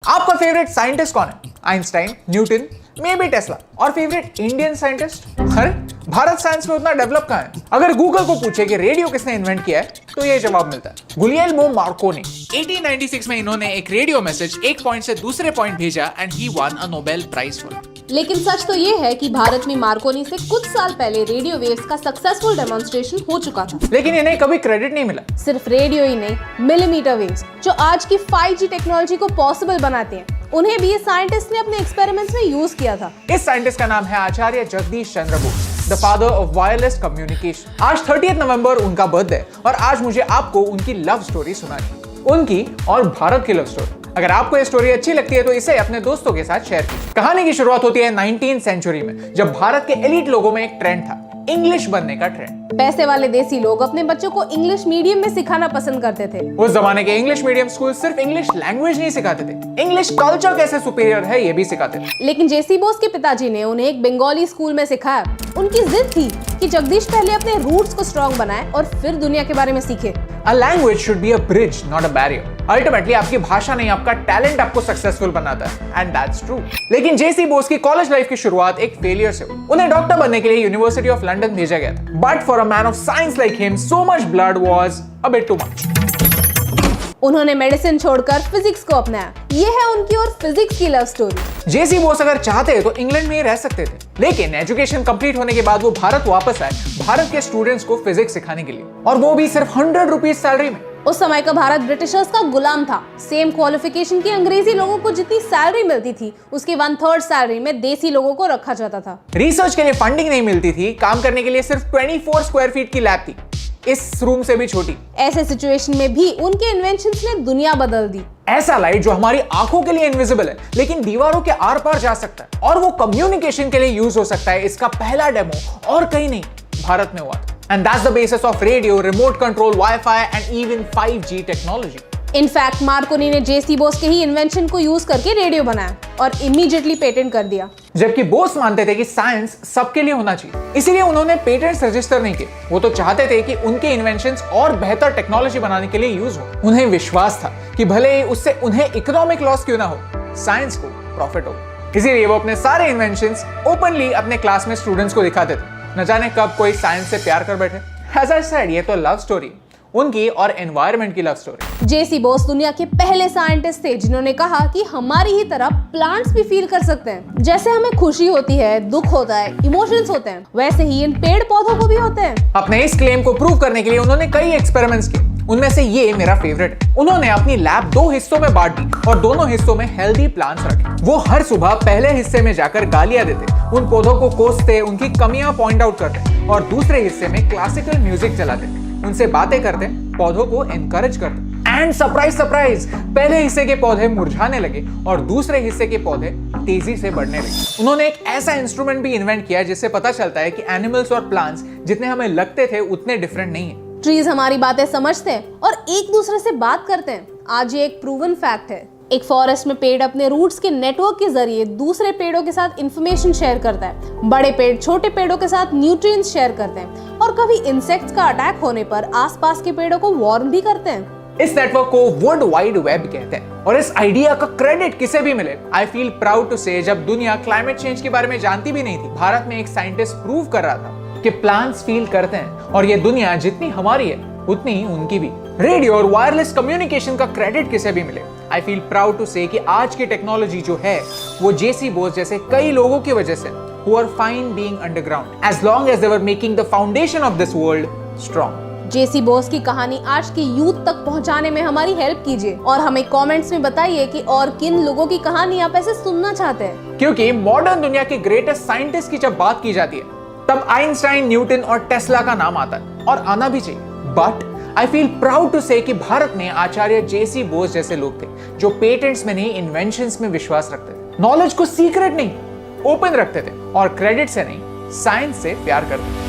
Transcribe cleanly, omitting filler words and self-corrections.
आपका favourite scientist कौन है? Einstein, Newton, may be Tesla. और फेवरेट इंडियन साइंटिस्ट? अरे भारत साइंस में उतना डेवलप कहां है? अगर गूगल को पूछे कि रेडियो किसने इन्वेंट किया है तो ये जवाब मिलता है, गुलियेल्मो मार्कोनी। 1896 में इन्होंने एक रेडियो मैसेज एक पॉइंट से दूसरे पॉइंट भेजा and he won a Nobel prize for it. लेकिन सच तो ये है कि भारत में मार्कोनी से कुछ साल पहले रेडियो वेव्स का सक्सेसफुल डेमोन्स्ट्रेशन हो चुका था। लेकिन इन्हें कभी क्रेडिट नहीं मिला। सिर्फ रेडियो ही नहीं, मिलीमीटर वेव्स जो आज की 5G टेक्नोलॉजी को पॉसिबल बनाते हैं, उन्हें भी ये साइंटिस्ट ने अपने एक्सपेरिमेंट्स में यूज किया था। इस साइंटिस्ट का नाम है Acharya Jagadish Chandra Bose, the father of wireless communication. आज 30 नवंबर उनका बर्थडे और आज मुझे आपको उनकी लव स्टोरी सुनानी, उनकी और भारत की लव स्टोरी। अगर आपको ये स्टोरी अच्छी लगती है तो इसे अपने दोस्तों के साथ शेयर कीजिए। कहानी की शुरुआत होती है 19th सेंचुरी में, जब भारत के एलीट लोगों में एक ट्रेंड था, इंग्लिश बनने का ट्रेंड। पैसे वाले देसी लोग अपने बच्चों को इंग्लिश मीडियम में सिखाना पसंद करते थे। उस जमाने के इंग्लिश मीडियम स्कूल सिर्फ इंग्लिश लैंग्वेज नहीं सिखाते थे, इंग्लिश कल्चर कैसे सुपीरियर है ये भी सिखाते थे। लेकिन जेसी बोस के पिताजी ने उन्हें एक बंगाली स्कूल में सिखाया। उनकी जिद थी कि जगदीश पहले अपने रूट्स को स्ट्रॉन्ग बनाए और फिर दुनिया के बारे में सीखे। A language should be a bridge, not a barrier. Ultimately, आपकी भाषा नहीं, आपका टैलेंट आपको सक्सेसफुल बनाता है, and that's true. लेकिन जेसी बोस की कॉलेज लाइफ की शुरुआत एक फेलियर से हुई। उन्हें डॉक्टर बनने के लिए यूनिवर्सिटी ऑफ लंदन भेजा गया था, but for a man of science like him, so much blood was a bit too much. उन्होंने मेडिसिन छोड़कर फिजिक्स को अपनाया। ये है उनकी और फिजिक्स की लव स्टोरी। जेसी बोस अगर चाहते तो इंग्लैंड में ही रह सकते थे, लेकिन एजुकेशन कंप्लीट होने के बाद वो भारत वापस आए, भारत के स्टूडेंट्स को फिजिक्स सिखाने के लिए, और वो भी सिर्फ 100 रुपीज सैलरी में। उस समय का भारत ब्रिटिशर्स का गुलाम था। सेम क्वालिफिकेशन की अंग्रेजी लोगों को जितनी सैलरी मिलती थी, उसकी 1/3 सैलरी में देसी लोगों को रखा जाता था। रिसर्च के लिए फंडिंग नहीं मिलती थी, काम करने के लिए सिर्फ 24 स्क्वायर फीट की लैब थी, इस रूम से भी छोटी। ऐसे सिचुएशन में भी उनके इन्वेंशंस ने दुनिया बदल दी। ऐसा लाइट जो हमारी आंखों के लिए इनविजिबल है लेकिन दीवारों के आर पार जा सकता है, और वो कम्युनिकेशन के लिए यूज हो सकता है, इसका पहला डेमो और कहीं नहीं, भारत में हुआ था। And that's the basis of radio, remote control, Wi-Fi and even 5G technology. In fact Markovnikov ने जेसी बोस के ही इन्वेंशन को यूज करके रेडियो बनाया और इमीडिएटली पेटेंट कर दिया। जबकि बोस मानते थे कि साइंस सबके लिए होना चाहिए, इसीलिए उन्होंने पेटेंट्स रजिस्टर नहीं किए। वो तो चाहते थे कि उनके इन्वेंशंस और बेहतर टेक्नोलॉजी बनाने के लिए यूज हो। उन्हें विश्वास था कि भले ही उससे उन्हें इकोनॉमिक लॉस क्यों ना हो, साइंस को प्रॉफिट हो। इसीलिए वो अपने सारे इन्वेंशंस ओपनली अपने क्लास में स्टूडेंट्स को दिखाते थे। न जाने कब कोई साइंस से प्यार कर बैठे। As I said, ये तो लव स्टोरी, उनकी और एनवायरनमेंट की लव स्टोरी। जेसी बोस दुनिया के पहले साइंटिस्ट थे जिन्होंने कहा कि हमारी ही तरह प्लांट्स भी फील कर सकते हैं। जैसे हमें खुशी होती है, दुख होता है, इमोशंस होते हैं, वैसे ही इन पेड़ पौधों को भी होते हैं। अपने इस क्लेम को प्रूव करने के लिए उन्होंने कई एक्सपेरिमेंट्स किए, उनमें से ये मेरा फेवरेट है। उन्होंने अपनी लैब 2 हिस्सों में बांट दी और दोनों हिस्सों में हेल्दी प्लांट्स रखे। वो हर सुबह पहले हिस्से में जाकर गालियां देते, उन पौधों को कोसते, उनकी कमियां पॉइंट आउट करते, और दूसरे हिस्से में क्लासिकल म्यूजिक चलाते, उनसे बातें करते, पौधों को एनकरेज करते। एंड सरप्राइज सरप्राइज, पहले हिस्से के पौधे मुरझाने लगे और दूसरे हिस्से के पौधे तेजी से बढ़ने लगे। उन्होंने एक ऐसा इंस्ट्रूमेंट भी इन्वेंट किया जिससे पता चलता है कि एनिमल्स और प्लांट्स जितने हमें लगते थे उतने डिफरेंट नहीं है। ट्रीज हमारी बातें समझते हैं और एक दूसरे से बात करते हैं। आज ये एक प्रूवन फैक्ट है। एक फॉरेस्ट में पेड़ अपने रूट्स के नेटवर्क के जरिए दूसरे पेड़ों के साथ इंफॉर्मेशन शेयर करता है। बड़े पेड़ छोटे पेड़ों के साथ न्यूट्रिएंट्स शेयर करते हैं और कभी इंसेक्ट्स का अटैक होने पर आसपास के पेड़ों को वार्न भी करते हैं। इस नेटवर्क को वर्ल्ड वाइड वेब कहते हैं, और इस आइडिया का क्रेडिट किसे भी मिले। आई फील प्राउड टू से, जब दुनिया क्लाइमेट चेंज के बारे में जानती भी नहीं थी, भारत में एक साइंटिस्ट प्रूव कर रहा था कि प्लांट्स फील करते हैं, और ये दुनिया जितनी हमारी है उतनी ही उनकी भी। रेडियो और वायरलेस कम्युनिकेशन का क्रेडिट किसे भी मिले, आई फील प्राउड टू से कि आज की टेक्नोलॉजी जो है वो जेसी बोस जैसे कई लोगों की वजह से, who are fine being underground, as long as they were making the foundation of this world strong. जेसी बोस की कहानी आज के यूथ तक पहुंचाने में हमारी हेल्प कीजिए और हमें कमेंट्स में बताइए कि और किन लोगों की कहानी आप ऐसे सुनना चाहते हैं। क्योंकि मॉडर्न दुनिया के ग्रेटेस्ट साइंटिस्ट की जब बात की जाती है तब आइंस्टाइन, न्यूटन और टेस्ला का नाम आता है, और आना भी चाहिए। But I feel proud to say कि भारत में आचार्य जेसी बोस जैसे लोग थे जो पेटेंट्स में नहीं, इन्वेंशंस में विश्वास रखते थे, नॉलेज को सीक्रेट नहीं, ओपन रखते थे, और क्रेडिट से नहीं, साइंस से प्यार करते थे।